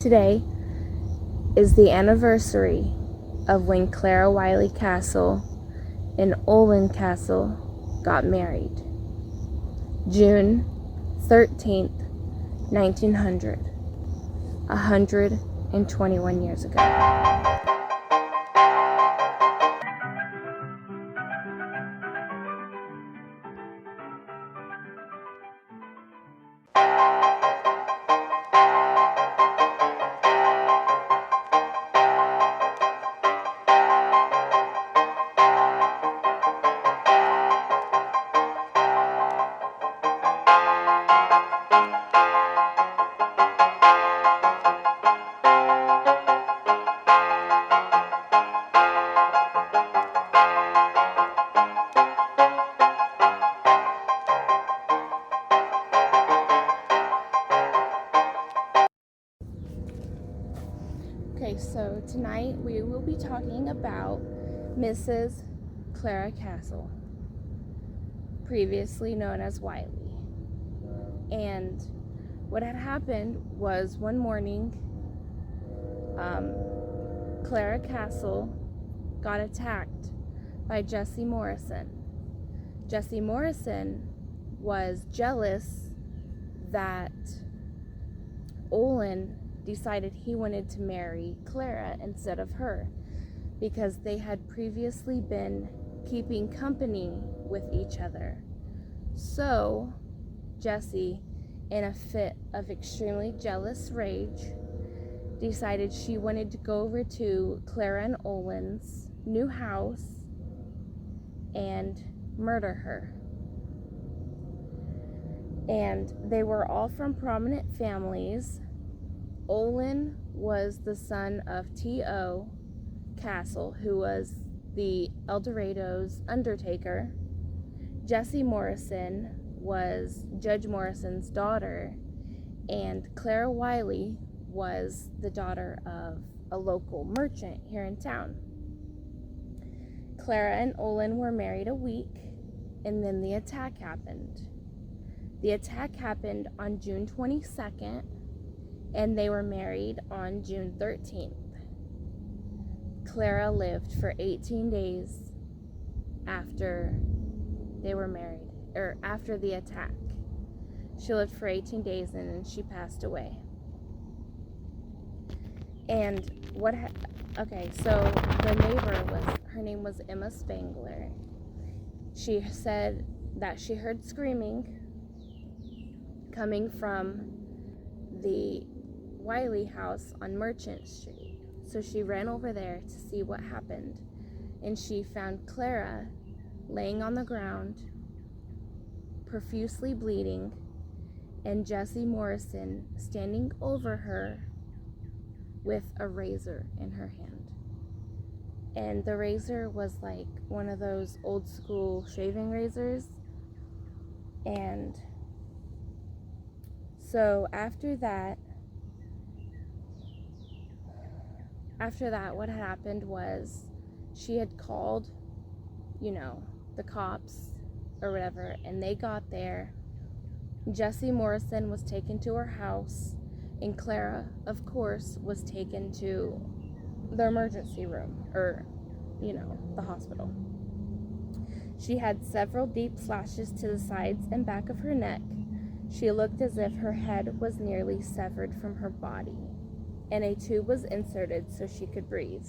Today is the anniversary of when Clara Wiley Castle and Olin Castle got married. June 13th, 1900, 121 years ago. Okay, so tonight we will be talking about Mrs. Clara Castle, previously known as Wiley. And what had happened was one morning, Clara Castle got attacked by Jesse Morrison. Jesse Morrison was jealous that Olin decided he wanted to marry Clara instead of her because they had previously been keeping company with each other. So Jessie, in a fit of extremely jealous rage, decided she wanted to go over to Clara and Olin's new house and murder her. And they were all from prominent families. Olin was the son of T.O. Castle, who was the Eldorado's undertaker. Jessie Morrison was Judge Morrison's daughter, and Clara Wiley was the daughter of a local merchant here in town. Clara and Olin were married a week, and then the attack happened. The attack happened on June 22nd, and they were married on June 13th. Clara lived for 18 days after they were married, or after the attack. She lived for 18 days and then she passed away. And so the neighbor her name was Emma Spangler. She said that she heard screaming coming from the Wiley house on Merchant Street. So she ran over there to see what happened, and she found Clara laying on the ground, profusely bleeding, and Jessie Morrison standing over her with a razor in her hand. And the razor was like one of those old school shaving razors. And so after that, what happened was she had called, the cops or whatever, and they got there. Jessie Morrison was taken to her house, and Clara, of course, was taken to the emergency room, or, the hospital. She had several deep slashes to the sides and back of her neck. She looked as if her head was nearly severed from her body, and a tube was inserted so she could breathe.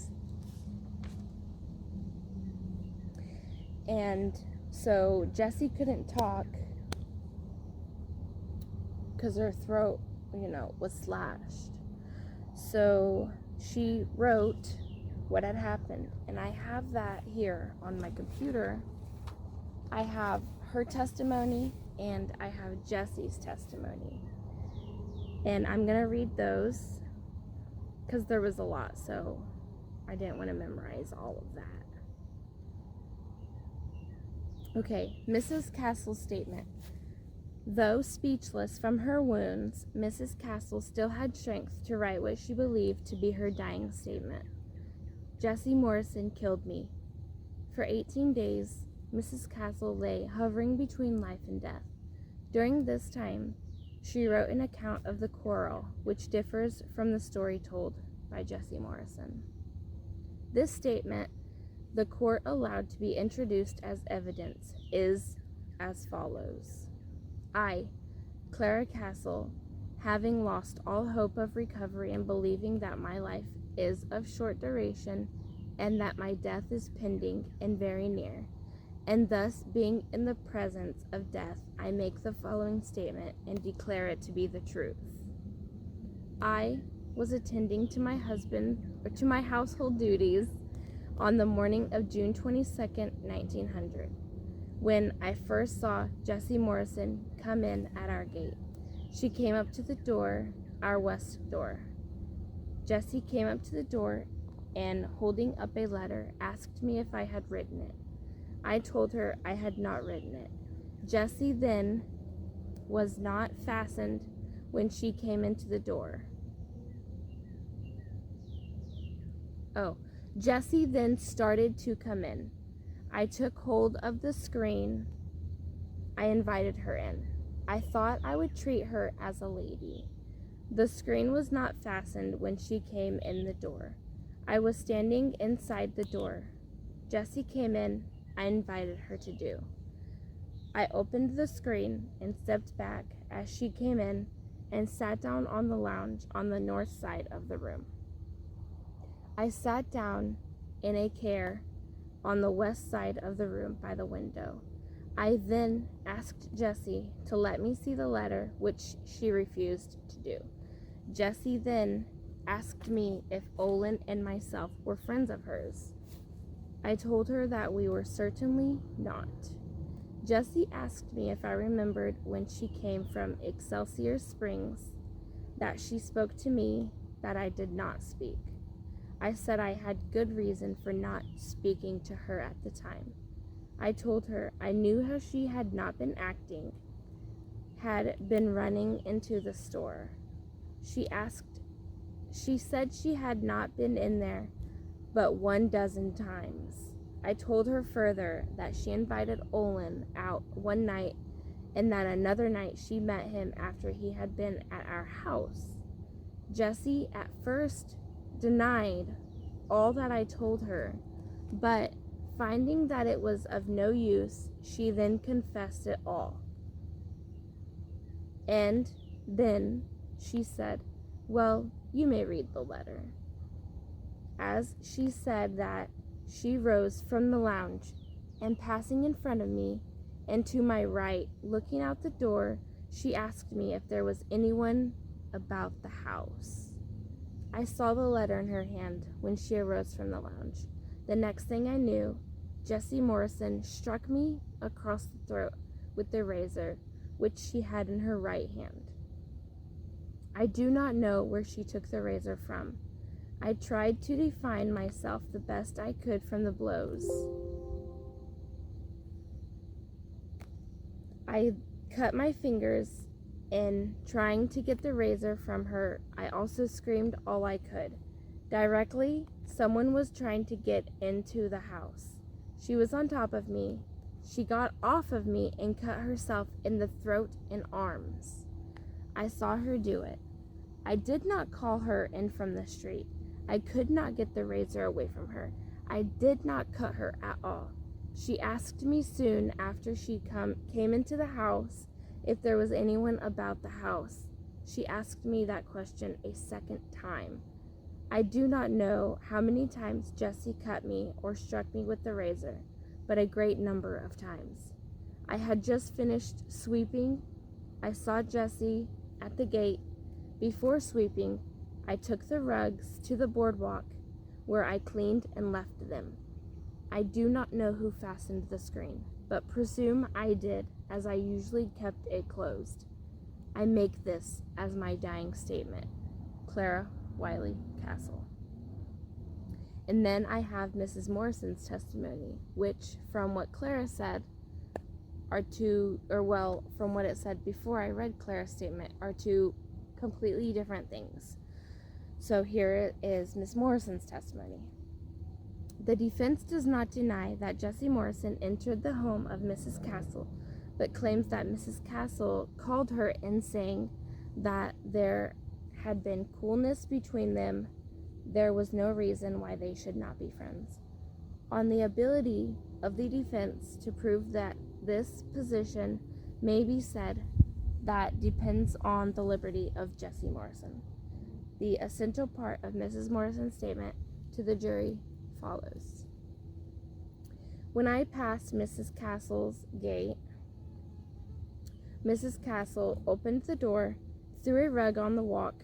And so Jessie couldn't talk because her throat, was slashed. So she wrote what had happened, and I have that here on my computer. I have her testimony and I have Jessie's testimony, and I'm gonna read those because there was a lot, so I didn't want to memorize all of that. Okay, Mrs. Castle's statement. Though speechless from her wounds, Mrs. Castle still had strength to write what she believed to be her dying statement. Jessie Morrison killed me. For 18 days, Mrs. Castle lay hovering between life and death. During this time, She wrote an account of the quarrel, which differs from the story told by Jesse Morrison. This statement, the court allowed to be introduced as evidence, is as follows. I, Clara Castle, having lost all hope of recovery and believing that my life is of short duration and that my death is pending and very near, and thus being in the presence of death, I make the following statement and declare it to be the truth. I was attending to my household duties on the morning of June 22nd, 1900, when I first saw Jessie Morrison come in at our gate. She came up to the door, our west door. Jessie came up to the door and, holding up a letter, asked me if I had written it. I told her I had not written it. Jessie then was not fastened when she came into the door. Jessie then started to come in. I took hold of the screen. I invited her in. I thought I would treat her as a lady. The screen was not fastened when she came in the door. I was standing inside the door. Jessie came in. I invited her to do. I opened the screen and stepped back as she came in and sat down on the lounge on the north side of the room. I sat down in a chair on the west side of the room by the window. I then asked Jessie to let me see the letter, which she refused to do. Jessie then asked me if Olin and myself were friends of hers. I told her that we were certainly not. Jessie asked me if I remembered when she came from Excelsior Springs, that she spoke to me, that I did not speak. I said I had good reason for not speaking to her at the time. I told her I knew how she had not been acting, had been running into the store. She said she had not been in there but 12 times. I told her further that she invited Olin out one night and that another night she met him after he had been at our house. Jessie at first denied all that I told her, but finding that it was of no use, she then confessed it all. And then she said, "Well, you may read the letter." As she said that, she rose from the lounge and, passing in front of me and to my right, looking out the door, she asked me if there was anyone about the house. I saw the letter in her hand when she arose from the lounge. The next thing I knew, Jessie Morrison struck me across the throat with the razor, which she had in her right hand. I do not know where she took the razor from. I tried to define myself the best I could from the blows. I cut my fingers in trying to get the razor from her. I also screamed all I could. Directly, someone was trying to get into the house. She was on top of me. She got off of me and cut herself in the throat and arms. I saw her do it. I did not call her in from the street. I could not get the razor away from her. I did not cut her at all. She asked me soon after she came into the house if there was anyone about the house. She asked me that question a second time. I do not know how many times Jessie cut me or struck me with the razor, but a great number of times. I had just finished sweeping. I saw Jessie at the gate. Before sweeping, I took the rugs to the boardwalk, where I cleaned and left them. I do not know who fastened the screen, but presume I did, as I usually kept it closed. I make this as my dying statement. Clara Wiley Castle. And then I have Mrs. Morrison's testimony, which, from what Clara said, from what it said before I read Clara's statement, are two completely different things. So here is Miss Morrison's testimony. The defense does not deny that Jessie Morrison entered the home of Mrs. Castle but claims that Mrs. Castle called her in saying that there had been coolness between them. There was no reason why they should not be friends. On the ability of the defense to prove that this position may be said that depends on the liberty of Jessie Morrison. The essential part of Mrs. Morrison's statement to the jury follows. When I passed Mrs. Castle's gate, Mrs. Castle opened the door, threw a rug on the walk,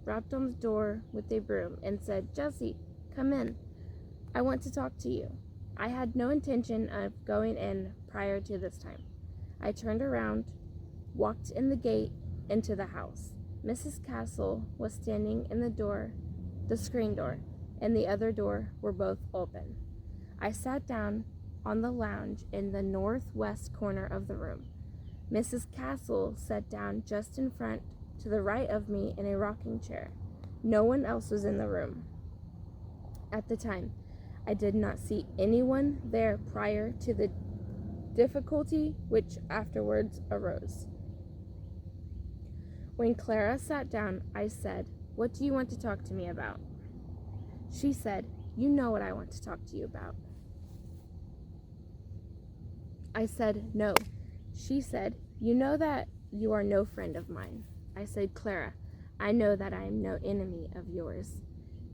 rapped on the door with a broom, and said, "Jessie, come in. I want to talk to you." I had no intention of going in prior to this time. I turned around, walked in the gate into the house. Mrs. Castle was standing in the door, the screen door, and the other door were both open. I sat down on the lounge in the northwest corner of the room. Mrs. Castle sat down just in front to the right of me in a rocking chair. No one else was in the room. At the time, I did not see anyone there prior to the difficulty which afterwards arose. When Clara sat down, I said, "What do you want to talk to me about?" She said, "You know what I want to talk to you about." I said, "No." She said, "You know that you are no friend of mine." I said, "Clara, I know that I am no enemy of yours."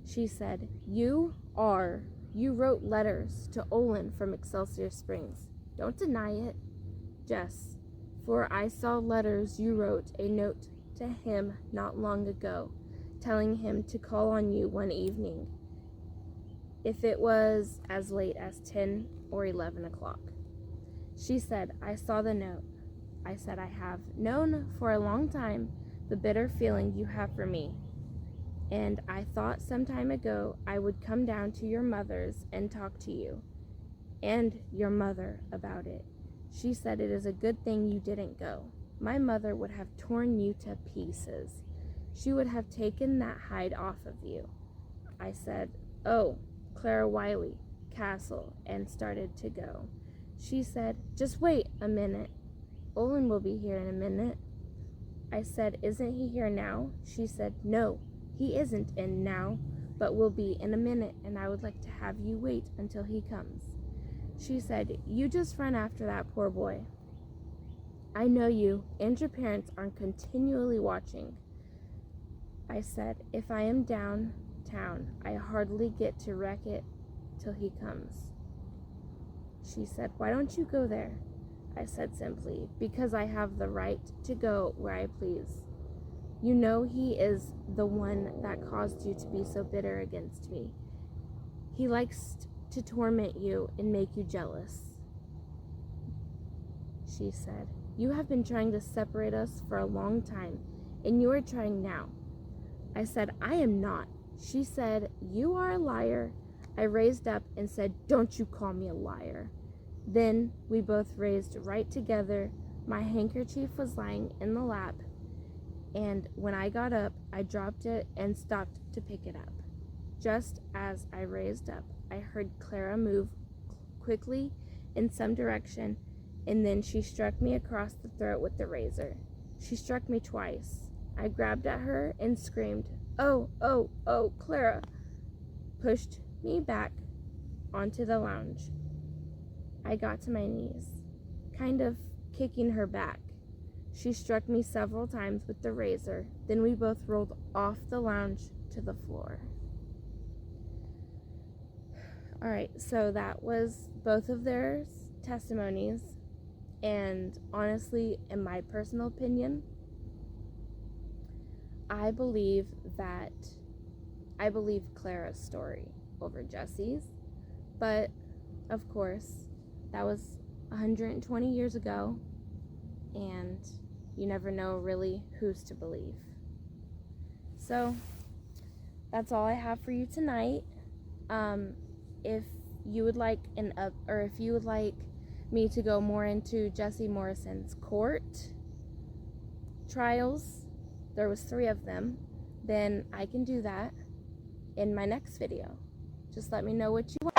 She said, You wrote letters to Olin from Excelsior Springs. Don't deny it." Jess, "For I saw letters you wrote a note to him not long ago, telling him to call on you one evening, if it was as late as 10 or 11 o'clock. She said, "I saw the note." I said, "I have known for a long time the bitter feeling you have for me, and I thought some time ago I would come down to your mother's and talk to you and your mother about it." She said, "It is a good thing you didn't go. My mother would have torn you to pieces. She would have taken that hide off of you." I said, "Oh, Clara Wiley, Castle," and started to go. She said, "Just wait a minute. Olin will be here in a minute." I said, "Isn't he here now?" She said, "No, he isn't in now, but will be in a minute, and I would like to have you wait until he comes." She said, "You just run after that poor boy. I know you and your parents are continually watching." I said, "If I am downtown, I hardly get to wreck it till he comes." She said, "Why don't you go there?" I said simply, "Because I have the right to go where I please. You know he is the one that caused you to be so bitter against me. He likes to torment you and make you jealous." She said, "You have been trying to separate us for a long time, and you are trying now." I said, "I am not." She said, "You are a liar." I raised up and said, "Don't you call me a liar." Then we both raised right together. My handkerchief was lying in the lap, and when I got up, I dropped it and stopped to pick it up. Just as I raised up, I heard Clara move quickly in some direction, and then she struck me across the throat with the razor. She struck me twice. I grabbed at her and screamed, "Oh, oh, oh, Clara!" Pushed me back onto the lounge. I got to my knees, kind of kicking her back. She struck me several times with the razor. Then we both rolled off the lounge to the floor. Alright, so that was both of their testimonies. And honestly, in my personal opinion, I believe Clara's story over Jessie's. But, of course, that was 120 years ago, and you never know really who's to believe. So, that's all I have for you tonight. If you would like if you would like me to go more into Jessie Morrison's court trials, there was 3 of them, then I can do that in my next video. Just let me know what you want.